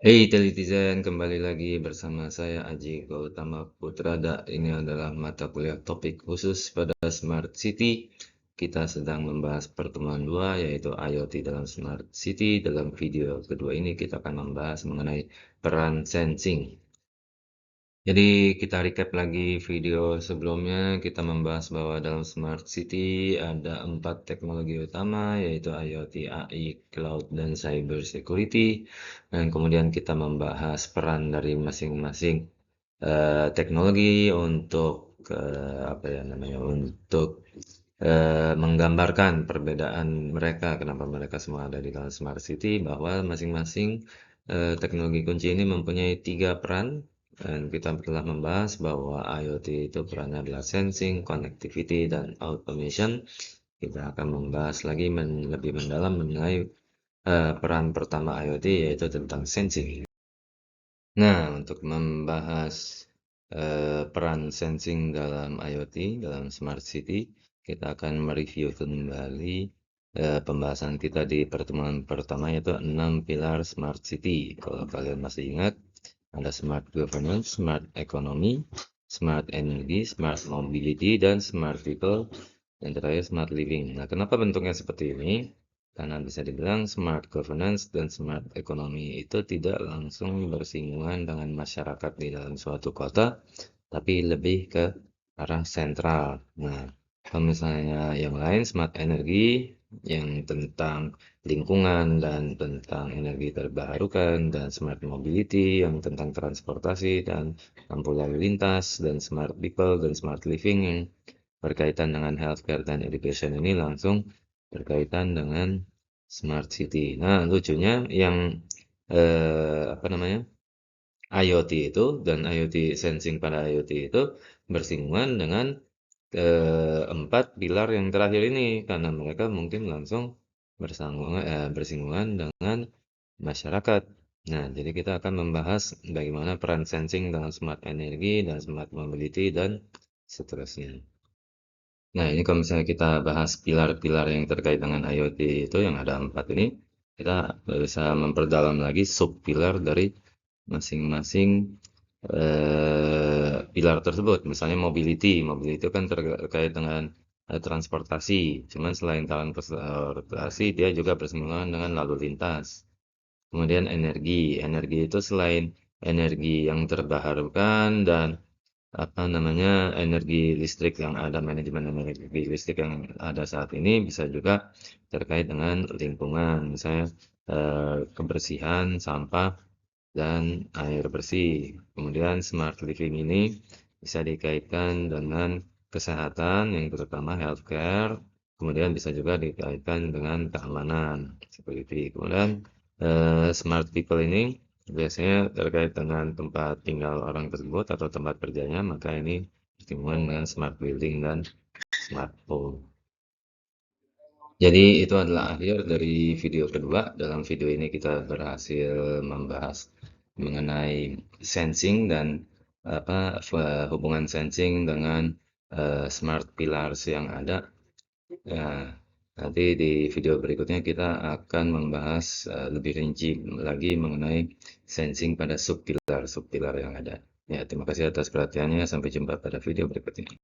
Hey telitizen, kembali lagi bersama saya Aji Gautama Putra. Ini adalah mata kuliah topik khusus pada Smart City. Kita sedang membahas pertemuan 2 yaitu IoT dalam Smart City. Dalam video kedua ini kita akan membahas mengenai peran sensing. Jadi kita recap lagi video sebelumnya, kita membahas bahwa dalam Smart City ada 4 teknologi utama, yaitu IoT, AI, Cloud, dan Cyber Security. Dan kemudian kita membahas peran dari masing-masing teknologi untuk apa ya namanya, untuk menggambarkan perbedaan mereka, kenapa mereka semua ada di dalam Smart City, bahwa masing-masing teknologi kunci ini mempunyai 3 peran. Dan kita telah membahas bahwa IoT itu perannya adalah sensing, connectivity, dan automation. Kita akan membahas lagi lebih mendalam mengenai peran pertama IoT, yaitu tentang sensing. Nah, untuk membahas peran sensing dalam IoT, dalam Smart City, kita akan mereview kembali pembahasan kita di pertemuan pertama, yaitu 6 pilar Smart City. Kalau kalian masih ingat, ada Smart Governance, Smart Economy, Smart Energy, Smart Mobility, dan Smart People, dan terakhir Smart Living. Nah, kenapa bentuknya seperti ini? Karena bisa dibilang smart governance dan smart economy itu tidak langsung bersinggungan dengan masyarakat di dalam suatu kota, tapi lebih ke arah sentral. Nah, kalau misalnya yang lain, smart energy, yang tentang lingkungan dan tentang energi terbarukan, dan smart mobility, yang tentang transportasi dan lampu lalu lintas, dan smart people, dan smart living, yang berkaitan dengan healthcare dan education ini langsung berkaitan dengan smart city. Nah, lucunya yang apa namanya? IoT itu dan IoT sensing pada IoT itu bersinggungan dengan keempat pilar yang terakhir ini karena mereka mungkin langsung bersinggungan dengan masyarakat. Nah, jadi kita akan membahas bagaimana peran sensing dalam smart energy dan smart mobility dan seterusnya. Nah, ini kalau misalnya kita bahas pilar-pilar yang terkait dengan IoT itu yang ada 4 ini, kita bisa memperdalam lagi sub-pilar dari masing-masing pilar tersebut. Misalnya mobility, mobility itu kan terkait dengan transportasi. Cuman selain transportasi, dia juga bersinggungan dengan lalu lintas. Kemudian energi, energi itu selain energi yang terbarukan dan apa namanya energi listrik yang ada, manajemen energi listrik yang ada saat ini bisa juga terkait dengan lingkungan, misalnya kebersihan, sampah, dan air bersih. Kemudian smart living ini bisa dikaitkan dengan kesehatan yang terutama healthcare, kemudian bisa juga dikaitkan dengan keamanan security. Kemudian smart people ini biasanya terkait dengan tempat tinggal orang tersebut atau tempat kerjanya, maka ini berhubungan dengan smart building dan smart home. Jadi itu adalah akhir dari video kedua. Dalam video ini kita berhasil membahas mengenai sensing dan hubungan sensing dengan smart pillars yang ada. Nah, nanti di video berikutnya kita akan membahas lebih rinci lagi mengenai sensing pada subpilar yang ada. Ya, terima kasih atas perhatiannya. Sampai jumpa pada video berikutnya.